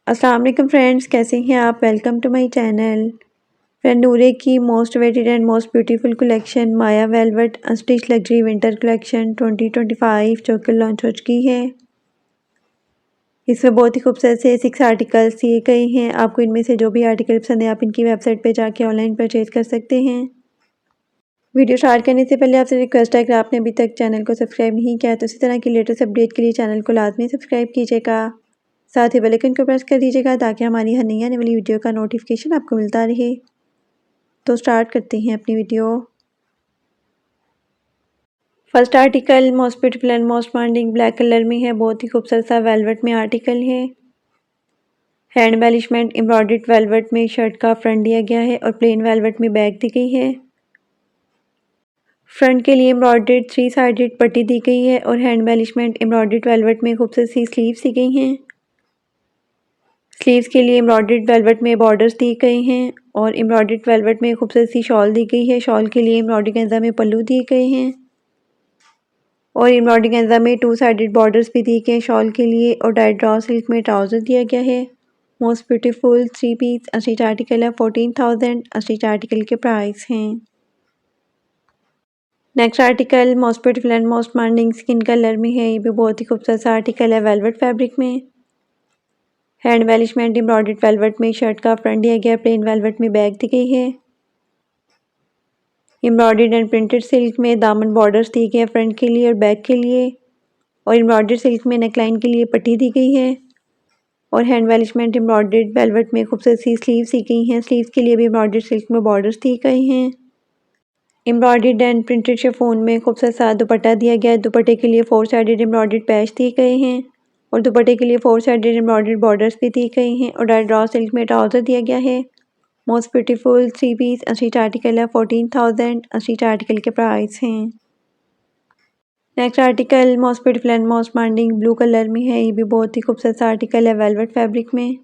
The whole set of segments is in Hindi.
अस्सलाम वालेकुम फ्रेंड्स, कैसे हैं आप। Welcome to my channel. Friend, Nureh की most weighted and most beautiful collection Maya velvet unstitch luxury winter collection 2025 जो कि लॉन्च हो चुकी है। इसमें बहुत ही खूबसूरत से 6 आर्टिकल्स दिए गए हैं। आपको इनमें से जो भी आर्टिकल पसंद है आप इनकी वेबसाइट पर जाके ऑनलाइन परचेज कर सकते हैं। वीडियो स्टार्ट करने से पहले आपसे रिक्वेस्ट है कि आपने अभी तक चैनल को सब्सक्राइब नहीं किया तो इसी तरह की लेटेस्ट अपडेट के लिए चैनल को लाजमी सब्सक्राइब कीजिएगा। साथ ही बेल आइकन को प्रेस कर दीजिएगा ताकि हमारी हर नई आने वाली वीडियो का नोटिफिकेशन आपको मिलता रहे। तो स्टार्ट करते हैं अपनी video. First article most beautiful and most demanding black colour में है। बहुत ही खूबसूरत सा वेलवेट में आर्टिकल है। हैंड एम्बेलिशमेंट एम्ब्रॉयडर्ड वेलवेट में शर्ट का फ्रंट दिया गया है और प्लेन वेलवेट में बैक दी गई है। फ्रंट के लिए एम्ब्रॉयडर्ड 3 साइडेड पट्टी दी गई है और हैंड एम्बेलिशमेंट एम्ब्रॉयडर्ड वेलवेट में खूबसूरत सी स्लीव्स दी गई हैं। स्लीव्स के लिए एम्ब्रॉयडर्ड वेलवेट में बॉर्डर्स दिए गए हैं और एम्ब्रॉयडर्ड वेलवेट में खूबसूरत सी शॉल दी गई है। शॉल के लिए एम्ब्रॉयडरी गेंजा में पल्लू दिए गए हैं और एम्ब्रॉयडरी गेंजा में 2 साइडेड बॉर्डर्स भी दिए गए हैं शॉल के लिए और डाइट ड्रॉ सिल्क में ट्राउजर दिया गया है। Most beautiful 3 piece unstitch article है। 14,000 अस्टिच आर्टिकल के प्राइस हैं। Next article most beautiful and most demanding skin colour में है। ये भी बहुत ही खूबसूरत सा आर्टिकल है वेलवेट फैब्रिक में। हैंड एम्बेलिशमेंट एम्ब्रॉयडर्ड वेलवेट में शर्ट का फ्रंट दिया गया, प्लेन वेलवेट में बैक दी गई है। एम्ब्रॉयडर्ड एंड प्रिंटेड सिल्क में दामन बॉर्डर्स दिए गए फ्रंट के लिए और बैक के लिए और एम्ब्रॉयडर्ड सिल्क में नेकलाइन के लिए पट्टी दी गई है और हैंड एम्बेलिशमेंट एम्ब्रॉयडर्ड वेलवेट में खूबसूरत सी स्लीव्स दी गई हैं। स्लीव्स के लिए भी एम्ब्रॉयडर्ड सिल्क में बॉर्डर्स दिए गए हैं। एम्ब्रॉयडर्ड एंड प्रिंटेड शिफॉन में खूबसूरत सा दुपट्टा दिया गया है। दुपट्टे के लिए 4 साइडेड एम्ब्रॉयडर्ड पैच दिए गए हैं और दुपट्टे के लिए 4 साइडेड एम्ब्रॉयडर्ड बॉर्डर्स भी दिए गए हैं और डाइट ड्रॉ सिल्क में ट्राउजर दिया गया है। Most beautiful 3 piece unstitch article है। 14,000 अस्टिच आर्टिकल के प्राइस हैं। Next article most beautiful and most demanding blue colour में है। ये भी बहुत ही खूबसूरत सा आर्टिकल है वेलवेट फैब्रिक में।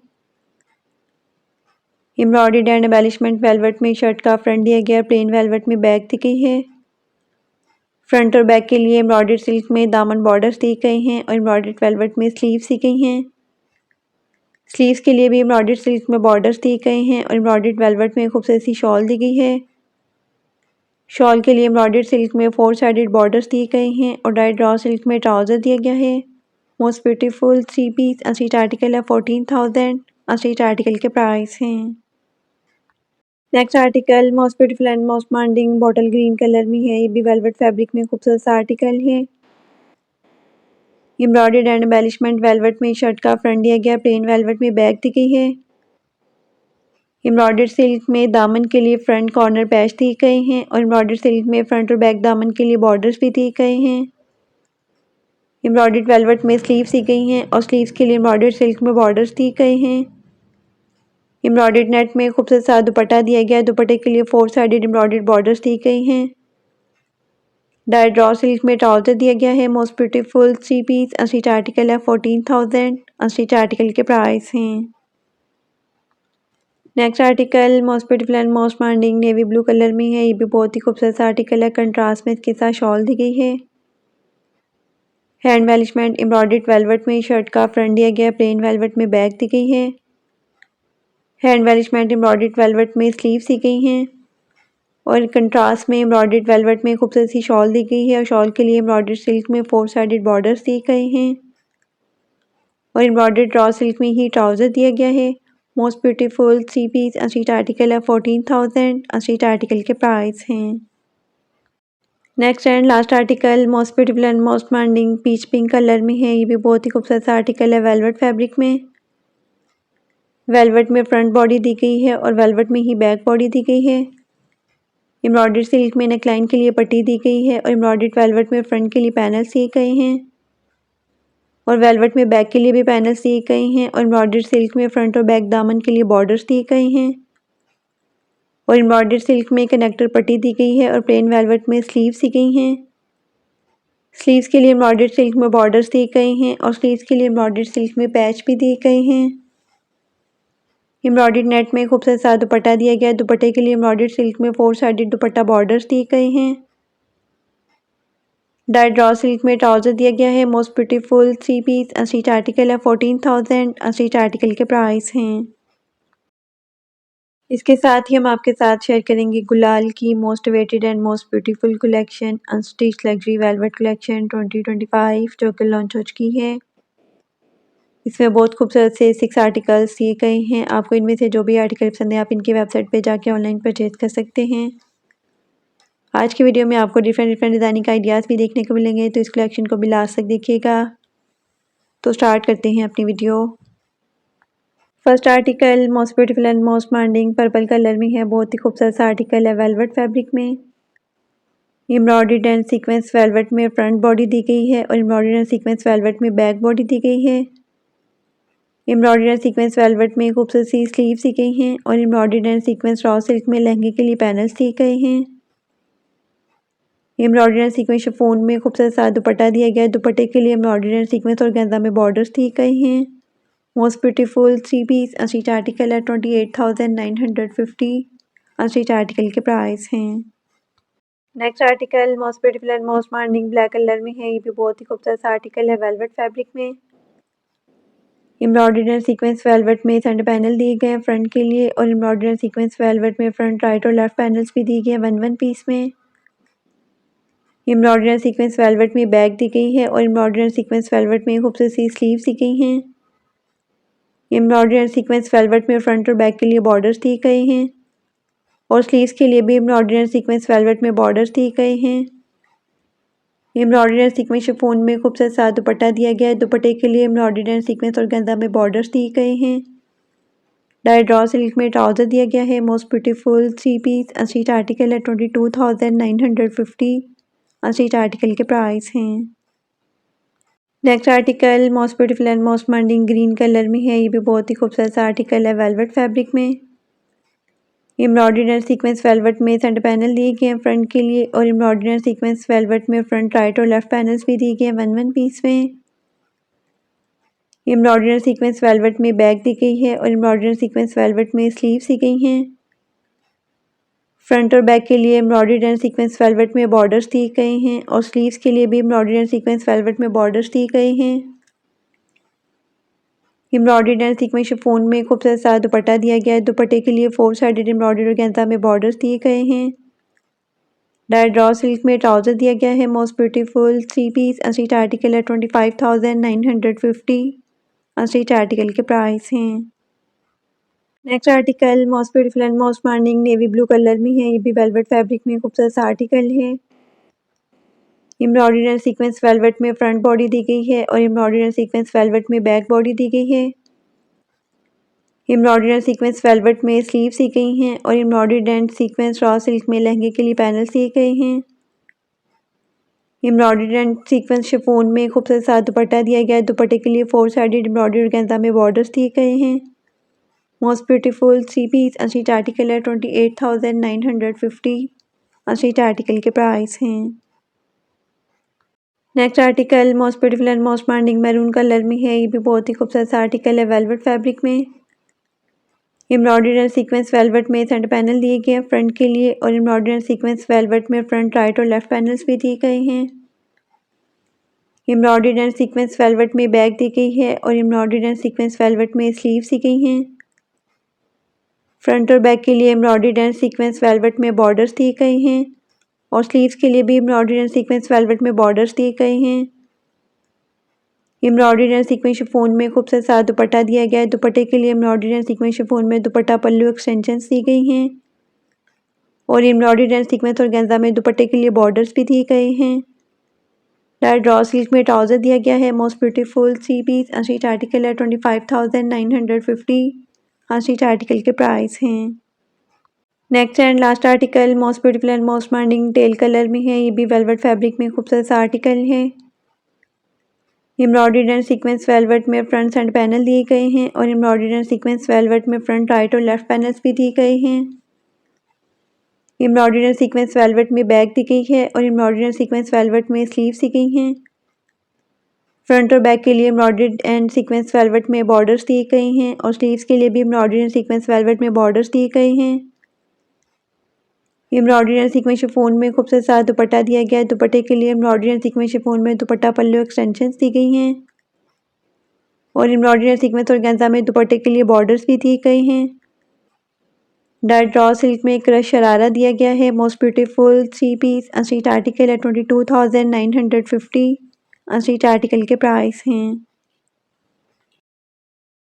एम्ब्रॉयडर्ड एंड एम्बेलिशमेंट वेलवेट में शर्ट का फ्रंट दिया गया, प्लेन वेलवेट में बैक दी गई है। फ्रंट और बैक के लिए एम्ब्रॉयडर्ड सिल्क में दामन बॉर्डर्स दिए गए हैं और एम्ब्रॉयडर्ड वेलवेट में स्लीव्स दी गई हैं। स्लीव्स के लिए भी एम्ब्रॉयडर्ड सिल्क में बॉर्डर्स दिए गए हैं और एम्ब्रॉयडर्ड वेलवेट में खूबसूरत सी शॉल दी गई है। शॉल के लिए एम्ब्रॉयडर्ड सिल्क में 4 साइडेड बॉर्डर्स दिए गए हैं और डाइट ड्रॉ सिल्क में ट्राउजर दिया गया है। Most beautiful 3 piece unstitch article है। 14,000 अस्टिच आर्टिकल के प्राइस हैं। Next article most beautiful and most demanding bottle green colour में है। ये भी वेलवेट फैब्रिक में खूबसूरत सा आर्टिकल है। एम्ब्रॉयडर्ड एंड एम्बेलिशमेंट वेलवेट में शर्ट का फ्रंट दिया गया, प्लेन वेलवेट में बैक दी गई है। एम्ब्रॉयडर्ड सिल्क में दामन के लिए फ्रंट कॉर्नर पैच दिए गए हैं और एम्ब्रॉयडर्ड सिल्क में फ्रंट और बैक दामन के लिए बॉर्डर्स भी दिए गए हैं। एम्ब्रॉयडर्ड वेलवेट में स्लीव्स दी गई हैं और स्लीव्स के लिए एम्ब्रॉयडर्ड सिल्क में बॉर्डर्स दिए गए हैं। एम्ब्रॉयडर्ड नेट में खूबसूरत सा दुपट्टा दिया गया है। दुपट्टे के लिए 4 साइडेड एम्ब्रॉयडर्ड बॉर्डर्स दी गई हैं। डाइट ड्रॉ सिल्क में ट्राउजर दिया गया है। Most beautiful 3 piece unstitch article है। 14,000 अस्टिच आर्टिकल के प्राइस हैं। Next article most beautiful and most demanding navy blue colour में है। ये भी बहुत ही खूबसूरत सा आर्टिकल है। कंट्रास्ट में इसके साथ शॉल दी गई है। हैंड एम्बेलिशमेंट एम्ब्रॉयडर्ड वेलवेट में शर्ट का फ्रंट दिया गया, प्लेन वेलवेट में बैक दी गई है। हैंड एम्बेलिशमेंट एम्ब्रॉयडर्ड वेलवेट में स्लीव्स दी गई हैं और कंट्रास्ट में एम्ब्रॉयडर्ड वेलवेट में खूबसूरत सी शॉल दी गई है और शॉल के लिए एम्ब्रॉयडर्ड सिल्क में 4 साइडेड बॉर्डर्स दिए गए हैं और एम्ब्रॉयडर्ड ड्रॉ सिल्क में ही ट्राउजर दिया गया है। Most beautiful 3 piece unstitch article है। 14,000 अस्टिच आर्टिकल के प्राइस हैं। Next and last article most beautiful and most demanding peach pink colour में है। ये भी बहुत ही खूबसूरत सा आर्टिकल है वेलवेट फैब्रिक में। वेलवेट में फ्रंट बॉडी दी गई है और वेलवेट में ही बैक बॉडी दी गई है। एम्ब्रॉयडर्ड सिल्क में नेकलाइन के लिए पट्टी दी गई है और एम्ब्रॉयडर्ड वेलवेट में फ्रंट के लिए पैनल्स दिए गए हैं और वेलवेट में बैक के लिए भी पैनल्स दिए गए हैं और एम्ब्रॉयडर्ड सिल्क में फ्रंट और बैक दामन के लिए बॉर्डर्स दिए गए हैं और एम्ब्रॉयडर्ड सिल्क में कनेक्टर पट्टी दी गई है और प्लेन वेलवेट में स्लीव्स दी गई हैं। स्लीव्स के लिए एम्ब्रॉयडर्ड सिल्क में बॉर्डर्स दिए गए हैं और स्लीव्स के लिए एम्ब्रॉयडर्ड सिल्क में पैच भी दिए गए हैं। एम्ब्रॉयडर्ड नेट में खूबसूरत सा दुपट्टा दिया गया है। दुपट्टे के लिए एम्ब्रॉयडर्ड सिल्क में 4 साइडेड दुपट्टा बॉर्डर्स दिए गए हैं। डाइट ड्रॉ सिल्क में ट्राउज़र दिया गया है। Most beautiful 3 piece unstitch article है। 14,000 अनस्टिच आर्टिकल के प्राइस हैं। इसके साथ ही हम आपके साथ शेयर करेंगे गुलाल की most weighted and most beautiful collection unstitch luxury velvet collection 2025 जो कि लॉन्च हो चुकी है। इसमें बहुत खूबसूरत से 6 आर्टिकल्स दिए गए हैं। आपको इनमें से जो भी आर्टिकल पसंद है आप इनकी वेबसाइट पे जाके ऑनलाइन परचेज कर सकते हैं। आज की वीडियो में आपको डिफरेंट डिज़ाइनिंग आइडियाज़ भी देखने को मिलेंगे, तो इस कलेक्शन को भी लास्ट तक देखिएगा। तो स्टार्ट करते हैं अपनी video. First article most beautiful and most demanding purple colour में है। बहुत ही खूबसूरत सा आर्टिकल है वेलवेट फैब्रिक में। एम्ब्रॉयडर्ड एंड सीक्वेंस वेलवेट में फ्रंट बॉडी दी गई है और एम्ब्रॉयडर्ड एंड सीक्वेंस वेलवेट में बैक बॉडी दी गई है। एम्ब्रॉयडर्ड एंड सीक्वेंस वेलवेट में खूबसूरत सी स्लीव्स दी गई हैं और embroidered and sequence raw silk में लहंगे के लिए पैनल्स दिए गए हैं। एम्ब्रॉयडर्ड एंड सीक्वेंस शिफॉन में खूबसूरत सा दुपट्टा दिया गया है। दुपट्टे के लिए एम्ब्रॉयडर्ड एंड सीक्वेंस और गेंदा में बॉर्डर्स दिए गए हैं। Most beautiful 3 piece unstitch article है। 28,950 अनस्टिच आर्टिकल के प्राइस हैं। Next article most beautiful and most demanding black colour में है। ये भी बहुत ही खूबसूरत सा आर्टिकल है वेलवेट फैब्रिक में। एम्ब्रॉयडर्ड एंड सीक्वेंस वेलवेट में सेंटर पैनल दिए गए हैं फ्रंट के लिए और एम्ब्रॉयडर्ड एंड सीक्वेंस वेलवेट में फ्रंट राइट और लेफ्ट पैनल्स भी दिए गए हैं 1 पीस में। एम्ब्रॉयडर्ड एंड सीक्वेंस वेलवेट में बैक दी गई है और एम्ब्रॉयडर्ड एंड सीक्वेंस वेलवेट में खूबसूरत सी स्लीव्स दी गई हैं। एम्ब्रॉयडर्ड एंड सीक्वेंस वेलवेट में फ्रंट और बैक के लिए बॉर्डर्स दिए गए हैं और स्लीव्स के लिए भी एम्ब्रॉयडर्ड एंड सीक्वेंस वेलवेट में बॉर्डर्स दिए गए हैं। एम्ब्रॉयडर्ड एंड सीक्वेंस शिफॉन में खूबसूरत सा दुपट्टा दिया गया है। दुपट्टे के लिए एम्ब्रॉयडर्ड एंड सीक्वेंस और गेंदा में बॉर्डर्स दिए गए हैं। डाइट ड्रॉ सिल्क में ट्राउजर दिया गया है। Most beautiful 3 piece unstitch article है। 22,950 अनस्टिच आर्टिकल के प्राइस हैं। Next article most beautiful and most demanding green colour में है। ये भी बहुत ही खूबसूरत सा आर्टिकल है वेलवेट फैब्रिक में। एम्ब्रॉयडर्ड एंड सीक्वेंस वेलवेट में सेंटर पैनल दिए गए हैं फ्रंट के लिए और एम्ब्रॉयडर्ड एंड सीक्वेंस वेलवेट में फ्रंट राइट और लेफ्ट पैनल्स भी दिए गए हैं 1 पीस में। एम्ब्रॉयडर्ड एंड सीक्वेंस वेलवेट में बैक दी गई है और एम्ब्रॉयडर्ड एंड सीक्वेंस वेलवेट में स्लीव्स दी गई हैं। फ्रंट और बैक के लिए एम्ब्रॉयडर्ड एंड सीक्वेंस वेलवेट में बॉर्डर्स दिए गए हैं और स्लीव्स के लिए भी एम्ब्रॉयडर्ड एंड सीक्वेंस वेलवेट में बॉर्डर्स दिए गए हैं। एम्ब्रॉयडर्ड एंड सीक्वेंस शिफॉन में खूबसूरत सा दुपट्टा दिया गया है। दुपट्टे के लिए 4 साइडेड एम्ब्रॉयडर्ड और गेंदा में बॉर्डर्स दिए गए हैं। डाइट ड्रॉ सिल्क में ट्राउजर दिया गया है। Most beautiful 3 piece unstitch article है। 25,950 अनस्टिच आर्टिकल के प्राइस हैं। Next article most beautiful and most demanding navy blue colour में है। ये भी वेलवेट फैब्रिक में खूबसूरत सा आर्टिकल है। एम्ब्रॉयडर्ड एंड सीक्वेंस वेलवेट में फ्रंट बॉडी दी गई है और एम्ब्रॉयडर्ड एंड सीक्वेंस वेलवेट में बैक बॉडी दी गई है। एम्ब्रॉयडर्ड एंड सीक्वेंस वेलवेट में स्लीव्स दी गई हैं और embroidered and sequence raw silk में लहंगे के लिए पैनल्स दिए गए हैं। एम्ब्रॉयडर्ड एंड सीक्वेंस शिफॉन में खूबसूरत सा दुपट्टा दिया गया है। दुपट्टे के लिए 4 साइडेड एम्ब्रॉयडर्ड गेंदा में बॉर्डर्स दिए गए हैं। Most beautiful 3 piece unstitch article है। 28,950 अनस्टिच आर्टिकल के प्राइस हैं। Next article most beautiful and most demanding maroon colour में है। ये भी बहुत ही खूबसूरत सा आर्टिकल है वेलवेट फैब्रिक में। एम्ब्रॉयडर्ड एंड सीक्वेंस वेलवेट में सेंटर पैनल दिए गए हैं फ्रंट के लिए और एम्ब्रॉयडर्ड एंड सीक्वेंस वेलवेट में फ्रंट राइट और लेफ्ट पैनल्स भी दिए गए हैं। एम्ब्रॉयडर्ड एंड सीक्वेंस वेलवेट में बैक दी गई है और एम्ब्रॉयडर्ड एंड सीक्वेंस वेलवेट में स्लीव्स दी गई हैं। फ्रंट और बैक के लिए एम्ब्रॉयडर्ड एंड सीक्वेंस वेलवेट में बॉर्डर्स दिए गए हैं और स्लीव्स के लिए भी एम्ब्रॉयडर्ड एंड सीक्वेंस वेलवेट में बॉर्डर्स दिए गए हैं। एम्ब्रॉयडर्ड एंड सीक्वेंस शिफॉन में खूबसूरत सा दुपट्टा दिया गया है। दुपट्टे के लिए एम्ब्रॉयडर्ड एंड सीक्वेंस शिफॉन में दुपट्टा पल्लू एक्सटेंशंस दी गई हैं और एम्ब्रॉयडर्ड एंड सीक्वेंस और गेंदा में दुपट्टे के लिए बॉर्डर्स भी दिए गए हैं। डाइट ड्रॉ सिल्क में ट्राउजर दिया गया है। Most beautiful 3 piece unstitch article है। 25,950 अनस्टिच आर्टिकल के प्राइस हैं। Next and last article most beautiful and most demanding teal colour में है। ये भी वेलवेट फैब्रिक में खूबसूरत सा आर्टिकल है। एम्ब्रॉयडर्ड एंड सीक्वेंस वेलवेट में फ्रंट सेंटर पैनल दिए गए हैं और एम्ब्रॉयडर्ड एंड सीक्वेंस वेलवेट में फ्रंट राइट और लेफ्ट पैनल्स भी दिए गए हैं। एम्ब्रॉयडर्ड एंड सीक्वेंस वेलवेट में बैक दी गई है और एम्ब्रॉयडर्ड एंड सीक्वेंस वेलवेट में स्लीव्स दी गई हैं। फ्रंट और बैक के लिए एम्ब्रॉयडर्ड एंड सीक्वेंस वेलवेट में बॉर्डर्स दिए गए हैं और स्लीव्स के लिए भी एम्ब्रॉयडर्ड एंड सीक्वेंस वेलवेट में बॉर्डर्स दिए गए हैं। एम्ब्रॉयडरी एंड सीक्वेंस शिफॉन में खूबसूरत सा दुपट्टा दिया गया है। दुपट्टे के लिए एम्ब्रॉयडरी एंड सीक्वेंस शिफॉन में दुपट्टा पल्लू एक्सटेंशंस दी गई हैं और एम्ब्रॉयडरी एंड सीक्वेंस ऑर्गेन्जा में दुपट्टे के लिए बॉर्डर्स भी दिए गए हैं। डार्क ड्रॉ सिल्क में क्रश शरारा दिया गया है। Most beautiful 3 piece unstitch article है 22,950। अनस्टिच आर्टिकल के प्राइस हैं